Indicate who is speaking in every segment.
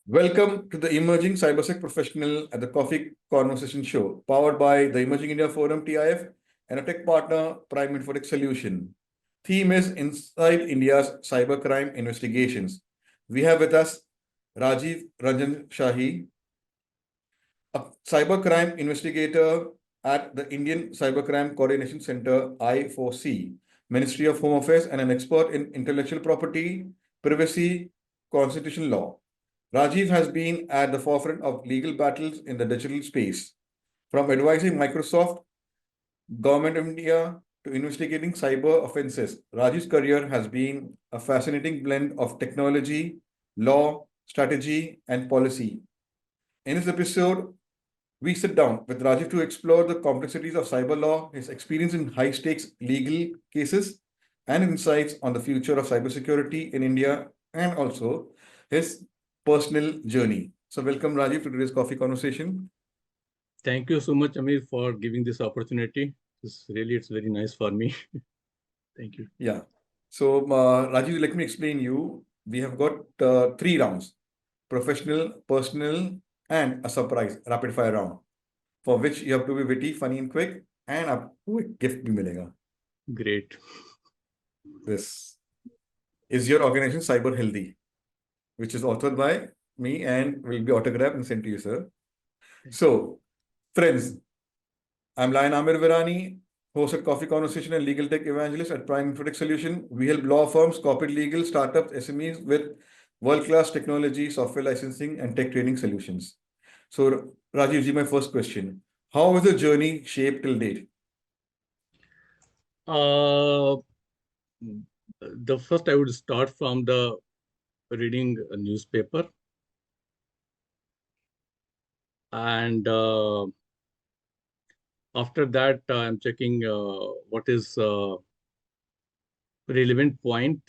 Speaker 1: Welcome to the Emerging CyberSec Professional at the Coffee Conversation Show, powered by the Emerging India Forum TIF and a tech partner, Prime Infotech Solution. Theme is Inside India's Cybercrime Investigations. We have with us Rajeev Ranjan Shahi, a cybercrime investigator at the Indian Cybercrime Coordination Centre, I4C, Ministry of Home Affairs, and an expert in intellectual property, privacy, constitutional law. Rajiv has been at the forefront of legal battles in the digital space, from advising Microsoft, Government of India, to investigating cyber offenses. Rajiv's career has been a fascinating blend of technology, law, strategy, and policy. In this episode, we sit down with Rajiv to explore the complexities of cyber law, his experience in high-stakes legal cases, and insights on the future of cybersecurity in India, and also his personal journey. So welcome, Rajiv, to today's coffee conversation.
Speaker 2: Thank you so much, Amir, for giving this opportunity. It's very nice for me. Thank you.
Speaker 1: Yeah. So, Rajiv, let me explain you. We have got 3 rounds: professional, personal, and a surprise rapid fire round, for which you have to be witty, funny, and quick, and आपको एक gift भी मिलेगा.
Speaker 2: Great.
Speaker 1: This is your organization Cyber Healthy, which is authored by me and will be autographed and sent to you, sir. So, friends, I'm Lion Amir Virani, host at Coffee Conversation and Legal Tech Evangelist at Prime Infotech Solution. We help law firms, corporate legal, startups, SMEs with world-class technology, software licensing, and tech training solutions. So, Rajiv ji, my first question. How was the journey shaped till date?
Speaker 2: The first I would start from the reading a newspaper. And after that, I'm checking what is relevant point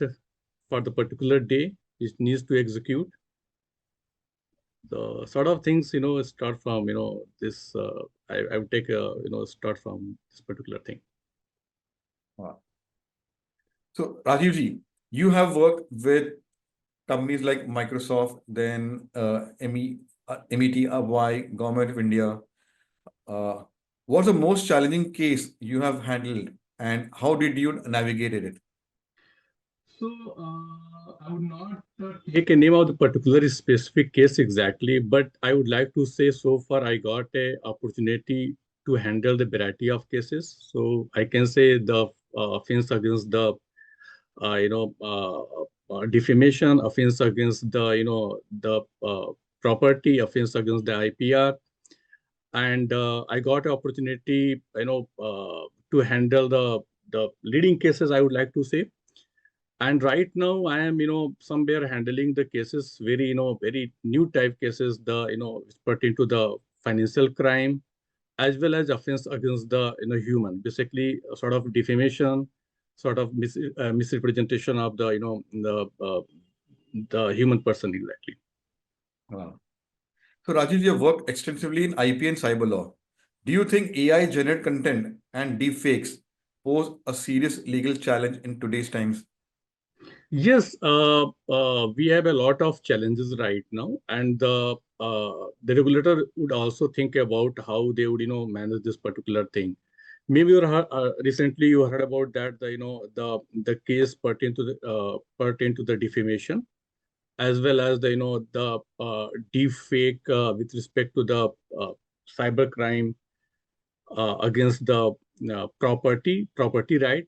Speaker 2: for the particular day it needs to execute. The sort of things, start from, this, I would take, start from this particular thing.
Speaker 1: Wow. So, Rajiv ji, you have worked with companies like Microsoft, then METY, Government of India. What's the most challenging case you have handled, and how did you navigate it?
Speaker 2: So I would not take a name of the particular specific case exactly, but I would like to say so far I got a opportunity to handle the variety of cases. So I can say the offense against the defamation, offense against the property, offense against the IPR, and I got an opportunity to handle the leading cases, I would like to say. And right now I am somewhere handling the cases very very new type cases, the pertain to the financial crime as well as offense against the human, basically a sort of defamation, sort of misrepresentation of the the human person exactly.
Speaker 1: Wow. So, Rajiv, you have worked extensively in IP and cyber law. Do you think AI generated content and deepfakes pose a serious legal challenge in today's times?
Speaker 2: Yes, we have a lot of challenges right now, and the regulator would also think about how they would manage this particular thing. Maybe recently you heard about that the case pertain to the defamation, as well as the the deep fake with respect to the cyber crime against the property right.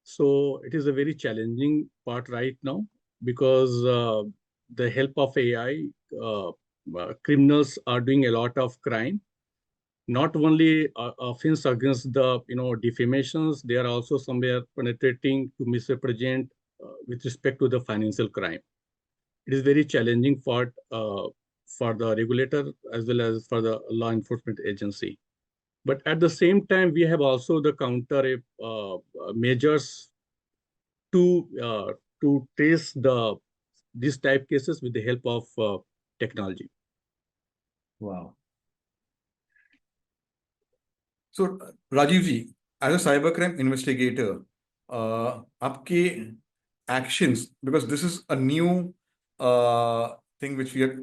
Speaker 2: So it is a very challenging part right now, because the help of AI, criminals are doing a lot of crime. Not only offense against the defamations, they are also somewhere penetrating to misrepresent with respect to the financial crime. It is very challenging for the regulator as well as for the law enforcement agency. But at the same time, we have also the counter measures to trace these type cases with the help of technology.
Speaker 1: Wow. So, Rajiv ji, as a cybercrime investigator, आपके actions, because this is a new thing which we are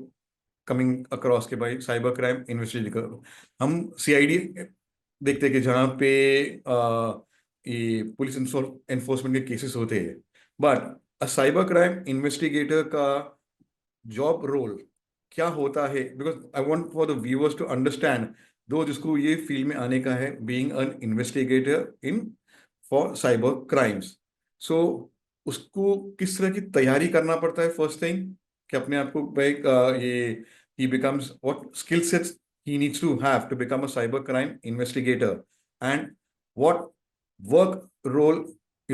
Speaker 1: coming across के भाई cyber crime investigator हम CID देखते हैं कि जहाँ पे ये पुलिस एनफोर्समेंट के केसेस होते हैं, but a cyber crime investigator का जॉब रोल क्या होता है? Because I want for the viewers to understand, though जिसको ये फील्ड में आने का है, being an investigator in for cyber crimes, so उसको किस तरह की तैयारी करना पड़ता है? फर्स्ट थिंग कि अपने आप को भाई ये ही becomes what skill sets he needs to have to become a cyber crime investigator, and what work role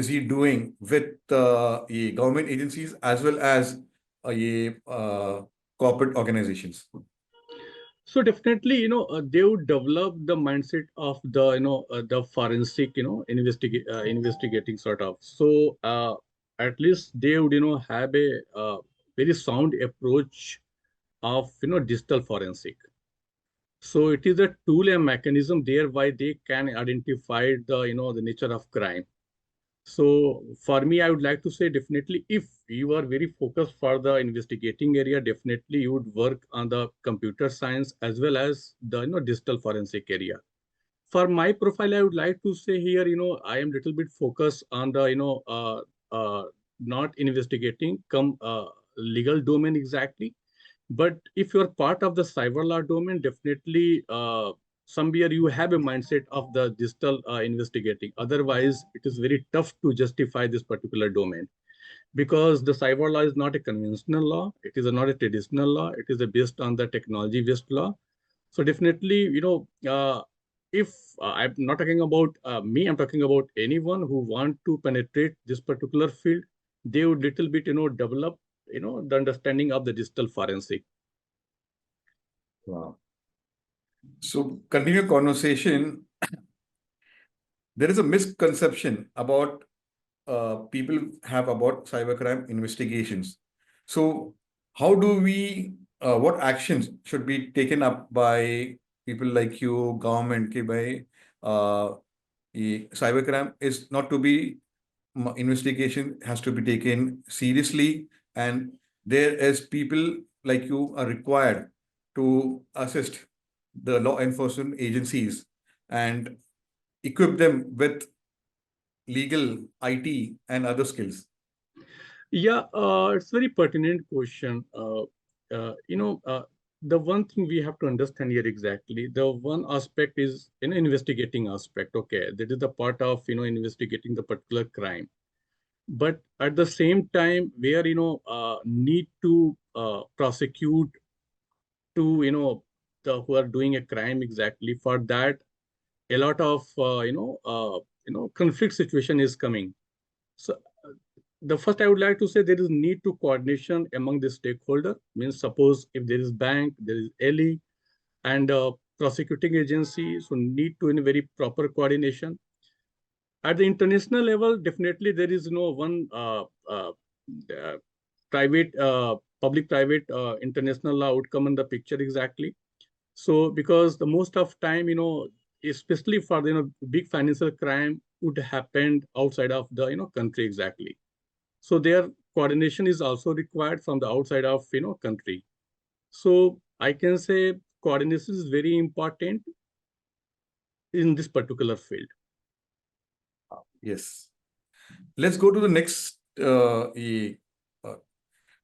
Speaker 1: is he doing with government agencies as well as corporate organizations?
Speaker 2: So definitely, they would develop the mindset of the, the forensic, investigating sort of. So at least they would, have a very sound approach of, digital forensic. So it is a tool and mechanism thereby they can identify the, the nature of crime. So for me, I would like to say definitely if you are very focused for the investigating area, definitely you would work on the computer science as well as the, digital forensic area. For my profile, I would like to say here, I am little bit focused on the, not investigating legal domain exactly. But if you're part of the cyber law domain, definitely somewhere you have a mindset of the digital investigating. Otherwise, it is very tough to justify this particular domain because the cyber law is not a conventional law. It is not a traditional law. It is based on the technology-based law. So definitely, if I'm not talking about me, I'm talking about anyone who want to penetrate this particular field, they would little bit, develop, the understanding of the digital forensic.
Speaker 1: Wow. So continue conversation. There is a misconception about people have about cybercrime investigations. So how do we, what actions should be taken up by people like you, government, ke bhai, cybercrime is not to be, investigation has to be taken seriously, and there is people like you are required to assist the law enforcement agencies and equip them with legal, IT, and other skills?
Speaker 2: Yeah, it's very pertinent question. The one thing we have to understand here exactly, the one aspect is an investigating aspect. Okay, that is the part of, investigating the particular crime. But at the same time, where, need to prosecute to, the who are doing a crime exactly. For that, a lot of, conflict situation is coming. So the first I would like to say there is need to coordination among the stakeholder. Means suppose if there is bank, there is LE and prosecuting agency, so need to in a very proper coordination. At the international level, definitely there is no one private, public-private international law would come in the picture exactly. So because the most of time, especially for the big financial crime would happen outside of the country exactly. So their coordination is also required from the outside of country. So I can say coordination is very important in this particular field.
Speaker 1: Yes. Let's go to the next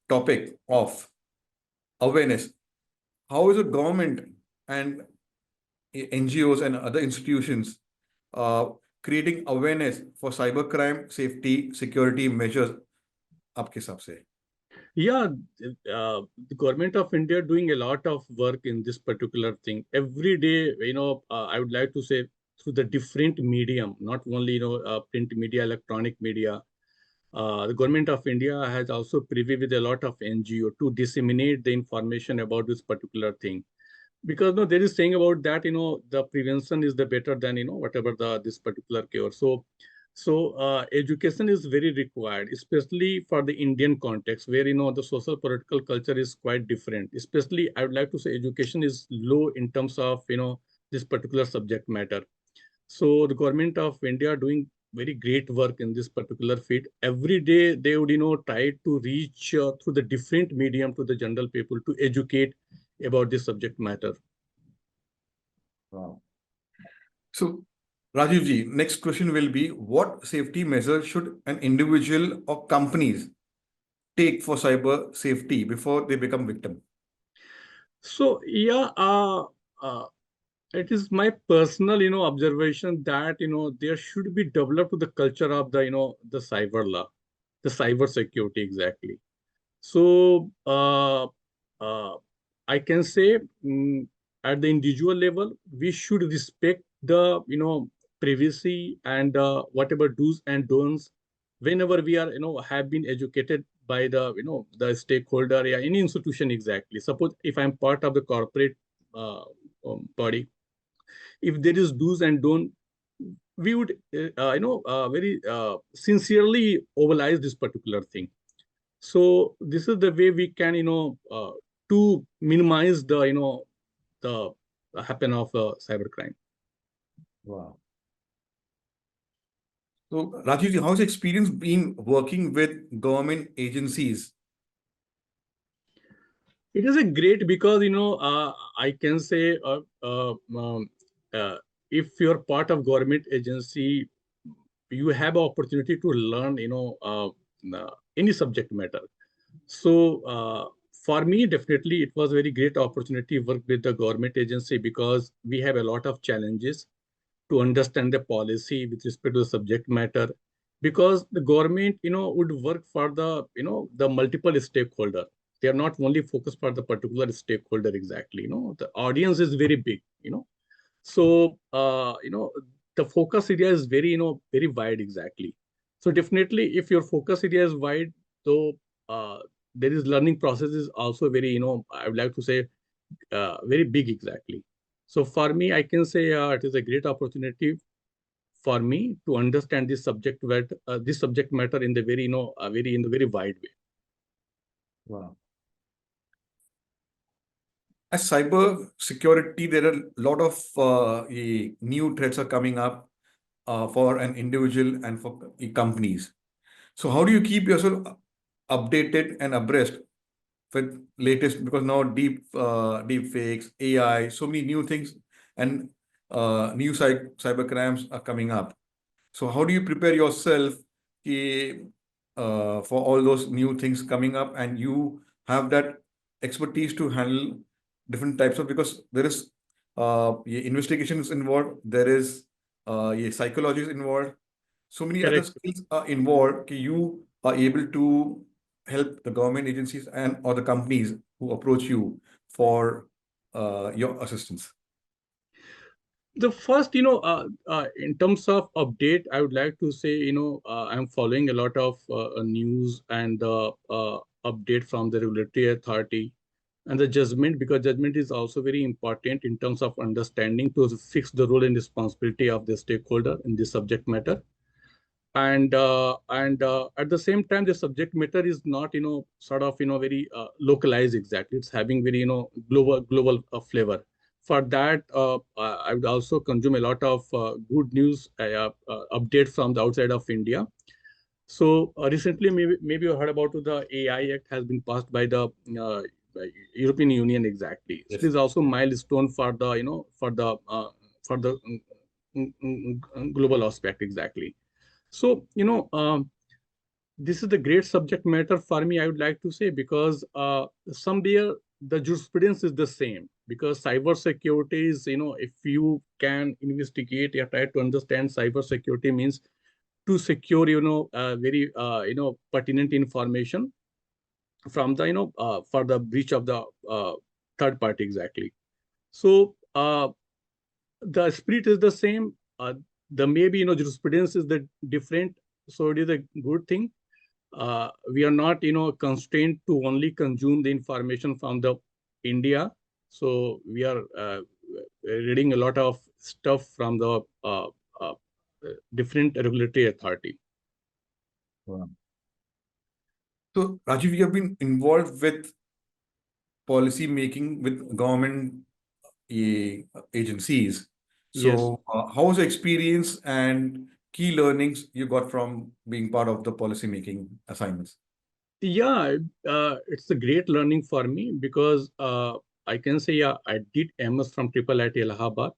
Speaker 1: topic of awareness. How is the government and NGOs and other institutions creating awareness for cybercrime safety security measures? आपके हिसाब से?
Speaker 2: Yeah, the government of India doing a lot of work in this particular thing. Every day, I would like to say through the different medium, not only, print media, electronic media. The government of India has also privy with a lot of NGO to disseminate the information about this particular thing. Because there is saying about that, the prevention is the better than, whatever this particular cure. So education is very required, especially for the Indian context where, the social political culture is quite different. Especially, I would like to say education is low in terms of, this particular subject matter. So the government of India doing very great work in this particular field. Every day they would, try to reach through the different medium to the general people to educate about this subject matter.
Speaker 1: Wow. So, Rajiv ji, next question will be, what safety measures should an individual or companies take for cyber safety before they become victim?
Speaker 2: So yeah, it is my personal, observation that, there should be developed the culture of the, the cyber law, the cyber security exactly. So I can say at the individual level, we should respect the, privacy and whatever do's and don'ts whenever we are, have been educated by the, the stakeholder, yeah, any institution exactly. Suppose if I'm part of the corporate uh, body, if there is do's and don't, we would very sincerely overlize this particular thing. So this is the way we can to minimize the the happen of cybercrime.
Speaker 1: Wow. So, Rajiv ji, how's the experience been working with government agencies?
Speaker 2: It is a great because I can say uh, if you're part of government agency, you have an opportunity to learn any subject matter. So for me, definitely, it was a very great opportunity to work with the government agency because we have a lot of challenges to understand the policy with respect to the subject matter. Because the government, would work for the, the multiple stakeholder. They are not only focused for the particular stakeholder exactly. The audience is very big. So the focus area is very, very wide exactly. So definitely, if your focus area is wide, so there is learning process is also very, I would like to say, very big exactly. So for me, I can say it is a great opportunity for me to understand this subject matter in the very, very in the very wide way.
Speaker 1: Wow. As cyber security, there are a lot of new threats are coming up for an individual and for companies. So, how do you keep yourself updated and abreast with latest? Because now deep fakes, AI, so many new things, and new cyber crimes are coming up. So, how do you prepare yourself for all those new things coming up, and you have that expertise to handle different types of, because there is investigations involved, there is psychology is involved, so many other
Speaker 2: Correct.
Speaker 1: skills are involved. You are able to help the government agencies and or the companies who approach you for your assistance.
Speaker 2: The first, in terms of update, I would like to say, I'm following a lot of news and update from the regulatory authority and the judgment, because judgment is also very important in terms of understanding to fix the role and responsibility of the stakeholder in this subject matter. And at the same time, the subject matter is not, sort of, very localized exactly. It's having very, global flavor. For that, I would also consume a lot of good news update from the outside of India. So recently, maybe you heard about the AI Act has been passed by the by European Union exactly. So it
Speaker 1: Yes.
Speaker 2: is also milestone for the, for the global aspect exactly. So, this is the great subject matter for me, I would like to say, because somewhere the jurisprudence is the same. Because cyber security is, if you can investigate or try to understand cyber security means to secure, very, pertinent information from the, for the breach of the third party exactly. So, the spirit is the same. The maybe jurisprudence is the different. So it is a good thing. We are not constrained to only consume the information from the India. So we are reading a lot of stuff from the different regulatory authority.
Speaker 1: Wow. So, Rajiv, you have been involved with policy making with government agencies.
Speaker 2: Yes.
Speaker 1: So, how was the experience and key learnings you got from being part of the policy making assignments?
Speaker 2: Yeah, it's a great learning for me because I can say, yeah, I did MS from Triple IT Allahabad.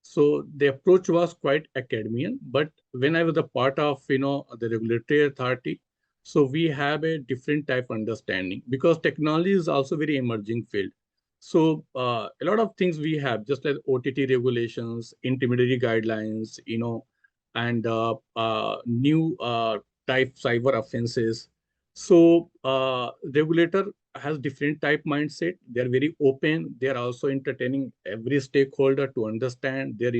Speaker 2: So the approach was quite academian, but when I was a part of, the regulatory authority, so we have a different type of understanding because technology is also very emerging field. So a lot of things we have, just like OTT regulations, intermediary guidelines, and new type cyber offenses. So regulator has different type mindset. They're very open. They're also entertaining every stakeholder to understand their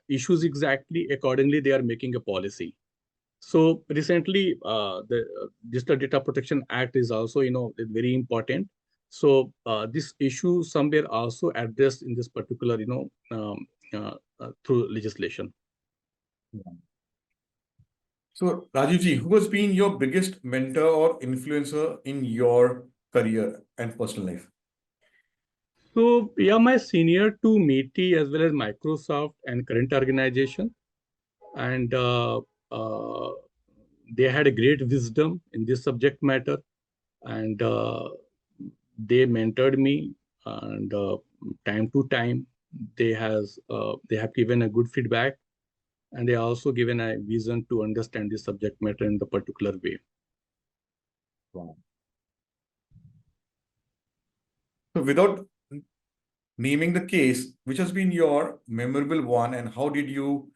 Speaker 2: issues exactly. Accordingly, they are making a policy. So recently, the Digital Data Protection Act is also very important. So this issue somewhere also addressed in this particular through legislation.
Speaker 1: So, Rajivji, who has been your biggest mentor or influencer in your career and personal life?
Speaker 2: So yeah, my senior to MIT as well as Microsoft and current organization, and uh, they had a great wisdom in this subject matter, and they mentored me, and time to time they have given a good feedback, and they also given a vision to understand this subject matter in the particular way.
Speaker 1: Wow. So, without naming the case, which has been your memorable one, and how did you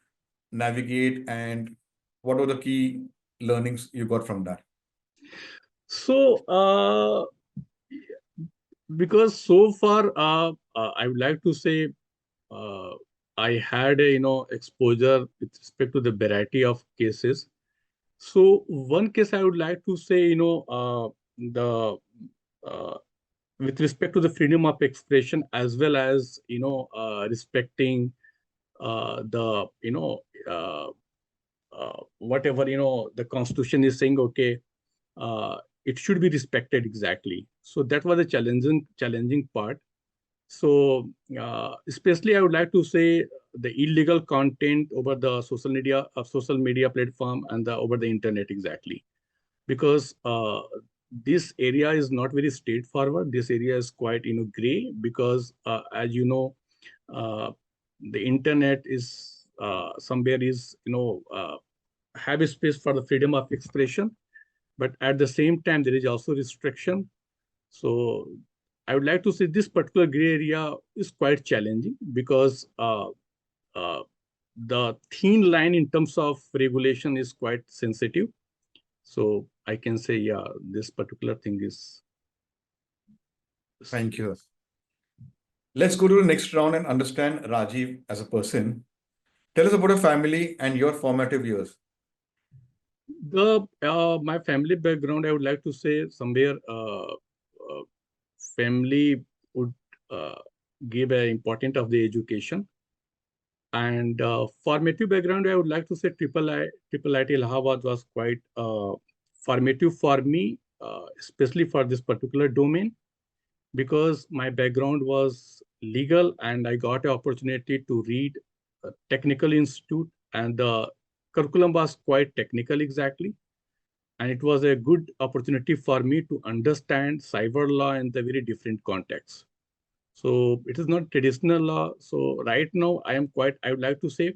Speaker 1: navigate, and what were the key learnings you got from that?
Speaker 2: So because so far I would like to say uh, I had a exposure with respect to the variety of cases. So one case I would like to say, the uh, with respect to the freedom of expression as well as respecting the whatever the Constitution is saying. Okay, it should be respected exactly. So that was a challenging part. So especially I would like to say the illegal content over the social media platform and over the internet exactly, because this area is not very straightforward. This area is quite gray because as you know, uh, the internet is somewhere is have a space for the freedom of expression, but at the same time there is also restriction. So I would like to say this particular gray area is quite challenging because uh, the thin line in terms of regulation is quite sensitive. So I can say, yeah, this particular thing is.
Speaker 1: Thank you. Let's go to the next round and understand Rajiv as a person. Tell us about your family and your formative years.
Speaker 2: The my family background, I would like to say somewhere family would uh, give a important of the education. And formative background, I would like to say Triple IT Allahabad was quite formative for me, especially for this particular domain, because my background was legal and I got an opportunity to read a technical institute, and the curriculum was quite technical exactly. And it was a good opportunity for me to understand cyber law in the very different context. So it is not traditional law. So right now I would like to say,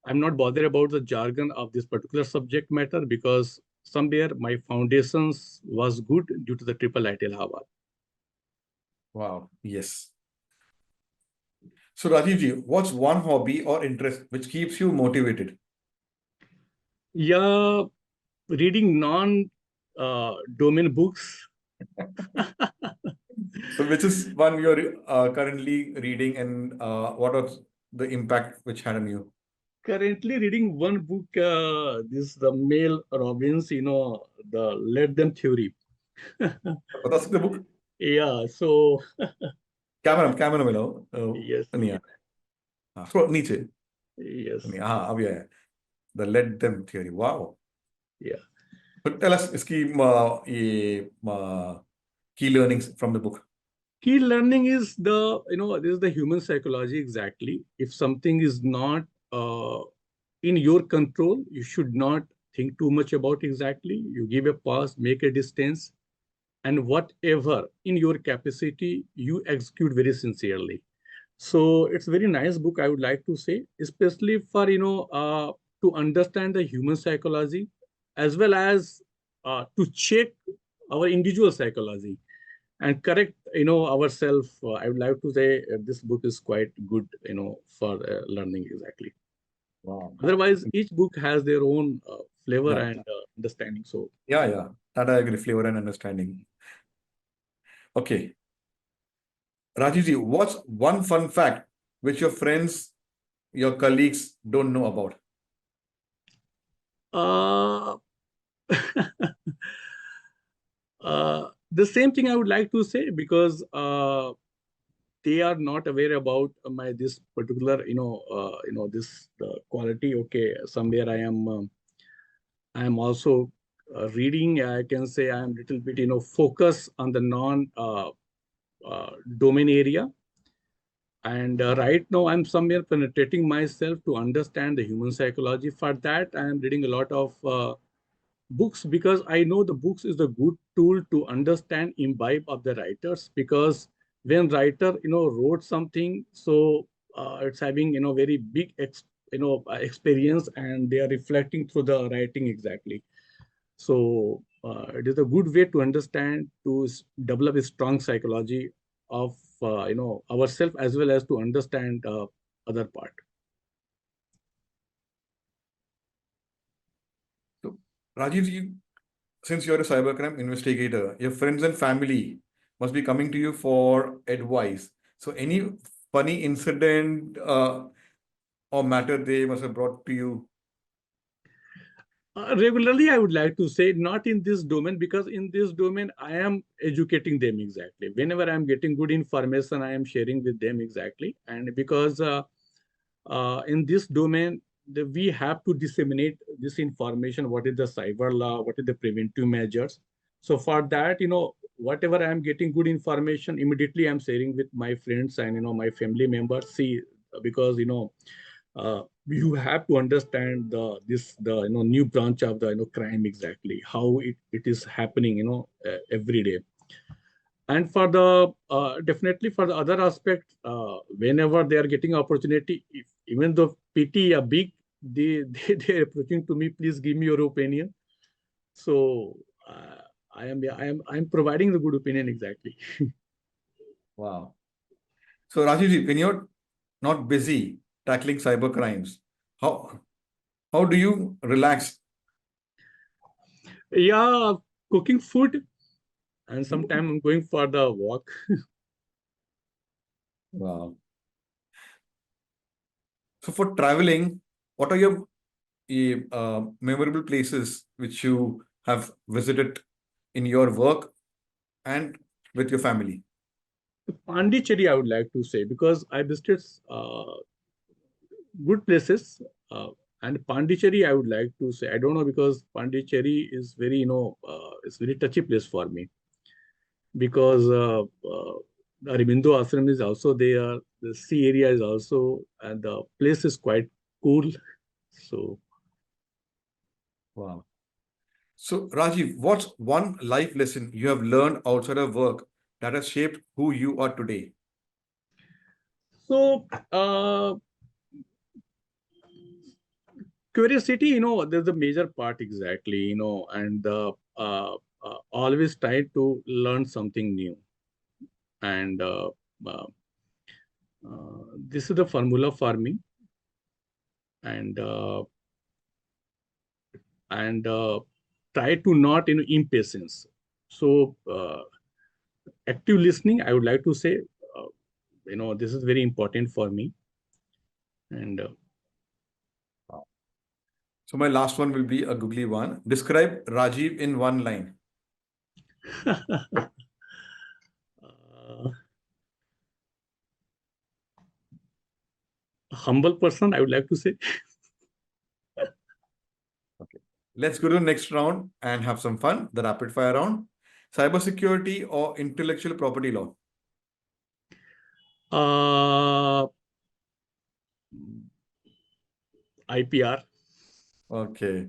Speaker 2: I'm not bothered about the jargon of this particular subject matter because somewhere my foundations was good due to the triple IT Allahabad.
Speaker 1: Wow. Yes. So, Rajivji, what's one hobby or interest which keeps you motivated?
Speaker 2: Yeah, reading non domain books.
Speaker 1: So, which is one you're currently reading, and what was the impact which had on you?
Speaker 2: Currently reading one book, this the Mel Robbins, the Let Them Theory.
Speaker 1: बता सकते book?
Speaker 2: Yeah, so
Speaker 1: camera मिलाओ
Speaker 2: yes,
Speaker 1: नहीं आ हाँ थोड़ा नीचे
Speaker 2: yes,
Speaker 1: नहीं हाँ अभी आया the let them theory wow
Speaker 2: yeah.
Speaker 1: but tell us इसकी ये key learnings from the book.
Speaker 2: Key learning is this is the human psychology exactly. If something is not uh, in your control, you should not think too much about exactly. You give a pause, make a distance, and whatever in your capacity, you execute very sincerely. So it's a very nice book, I would like to say, especially for, to understand the human psychology, as well as to check our individual psychology and correct, ourselves. I would like to say this book is quite good, for learning exactly.
Speaker 1: Wow.
Speaker 2: Otherwise, each book has their own flavor
Speaker 1: Yeah.
Speaker 2: and understanding. So
Speaker 1: Yeah. That I agree. Flavor and understanding. Okay. Rajivji, what's one fun fact which your friends, your colleagues don't know about?
Speaker 2: uh, the same thing I would like to say, because they are not aware about my this particular, this quality. Okay, somewhere I am also reading. I can say I am little bit, focus on the non domain area. And right now, I'm somewhere penetrating myself to understand the human psychology. For that, I am reading a lot of books, because I know the books is a good tool to understand imbibe of the writers. Because when writer, wrote something, so it's having, very big experience, and they are reflecting through the writing exactly. So it is a good way to understand, to develop a strong psychology of ourselves, as well as to understand other part.
Speaker 1: So, Rajiv, since you're a cybercrime investigator, your friends and family must be coming to you for advice. So, any funny incident or matter they must have brought to you?
Speaker 2: Regularly, I would like to say, not in this domain, because in this domain, I am educating them exactly. Whenever I'm getting good information, I am sharing with them exactly. And because in this domain, we have to disseminate this information, what is the cyber law, what is the preventive measures. So for that, whatever I'm getting good information, immediately I'm sharing with my friends and, my family members. See, because, you have to understand the new branch of the, crime exactly, how it is happening, every day. And for the definitely for the other aspect, whenever they are getting opportunity, if, even though PT are big, they're approaching to me, please give me your opinion. So I'm providing the good opinion exactly.
Speaker 1: Wow. So, Rajivji, when you're not busy tackling cyber crimes, how how do you relax?
Speaker 2: Yeah, cooking food, and sometimes I'm going for the walk.
Speaker 1: Wow. So, for traveling, what are your memorable places which you have visited in your work and with your family?
Speaker 2: Pondicherry, I would like to say, because I visited uh, good places. And Pondicherry, I would like to say, I don't know, because Pondicherry is very, it's very touchy place for me, because the Aurobindo Ashram is also there, the sea area is also, and the place is quite cool. So,
Speaker 1: Wow. So, Rajiv, what's one life lesson you have learned outside of work that has shaped who you are today?
Speaker 2: so curiosity, there's a major part exactly, and always try to learn something new. And uh, this is the formula for me. And and try to not, impatience. So active listening, I would like to say, uh, this is very important for me. And
Speaker 1: So, my last one will be a googly one. Describe Rajiv in one line.
Speaker 2: uh, humble person, I would like to say.
Speaker 1: Okay. Let's go to the next round and have some fun. The rapid fire round. Cybersecurity or intellectual property law?
Speaker 2: uh, IPR.
Speaker 1: Okay.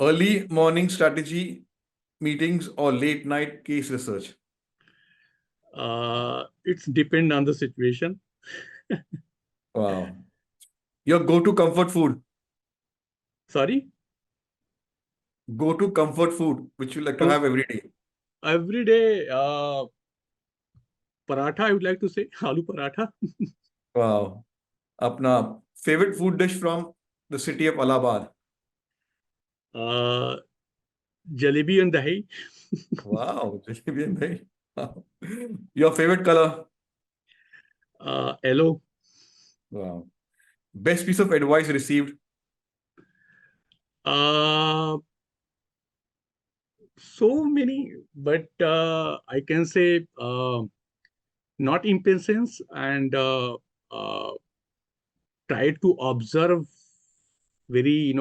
Speaker 1: Early morning strategy, meetings or late night case research?
Speaker 2: It's depend on the situation.
Speaker 1: Wow. Your go-to comfort food.
Speaker 2: Sorry?
Speaker 1: Go-to comfort food, which you like to
Speaker 2: To
Speaker 1: have every day.
Speaker 2: every day, paratha, I would like to say, aloo paratha.
Speaker 1: Wow. Apna favorite food dish from the city of Allahabad.
Speaker 2: Uh, Jalebi and dahi.
Speaker 1: Wow. Jalebi and dahi. Wow. Your favorite color.
Speaker 2: Yellow.
Speaker 1: Wow. Best piece of advice received.
Speaker 2: Uh, so many, but I can say not impatience and try to observe very,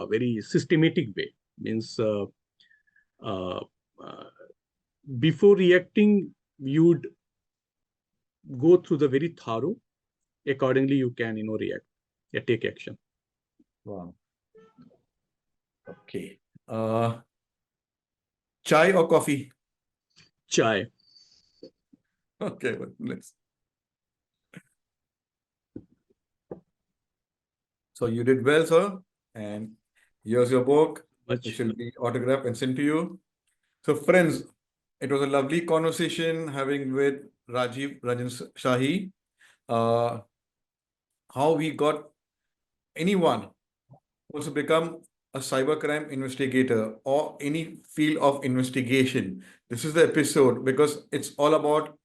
Speaker 2: very systematic way. Means uh, uh, before reacting, you'd go through the very thorough. Accordingly, you can, react, take action.
Speaker 1: Wow. Okay. Chai or coffee?
Speaker 2: Chai.
Speaker 1: Okay, well, let's. So you did well, sir. And here's your book, which
Speaker 2: Much.
Speaker 1: will be autographed and sent to you. So, friends, it was a lovely conversation having with Rajeev Ranjan Shahi. How we got anyone wants to become a cybercrime investigator or any field of investigation. This is the episode because it's all about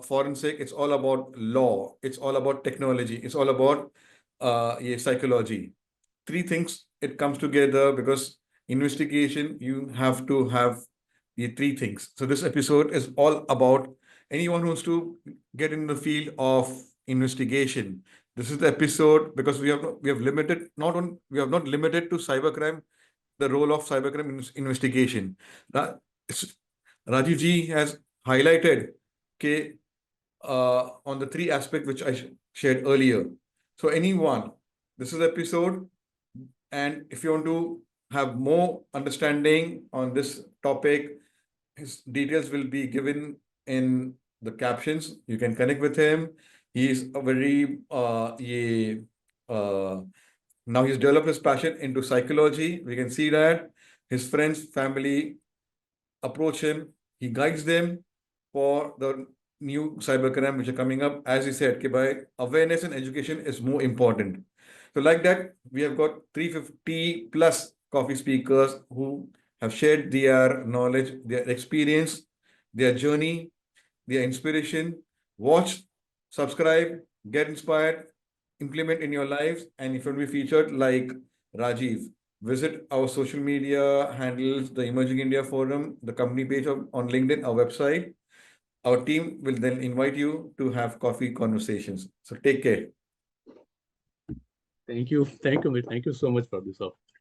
Speaker 1: forensic, it's all about law, it's all about technology, it's all about psychology. Three things it comes together because investigation, you have to have the three things. So this episode is all about anyone who wants to get in the field of investigation. This is the episode because we have limited not on we have not limited to cybercrime, the role of cybercrime investigation. Rajiv ji has highlighted on the three aspects which I shared earlier. So anyone, this is the episode, and if you want to have more understanding on this topic, his details will be given in the captions. You can connect with him. He's a very now he's developed his passion into psychology. We can see that his friends, family approach him. He guides them for the new cybercrime which are coming up. As he said, by awareness and education is more important. So like that, we have got 350 plus coffee speakers who have shared their knowledge, their experience, their journey, their inspiration. Watch, subscribe, get inspired, implement in your lives. And if you want to be featured like Rajiv, visit our social media handles, the Emerging India Forum, the company page on LinkedIn, our website. Our team will then invite you to have coffee conversations. So take care.
Speaker 2: Thank you. Thank you. Thank you so much for this opportunity.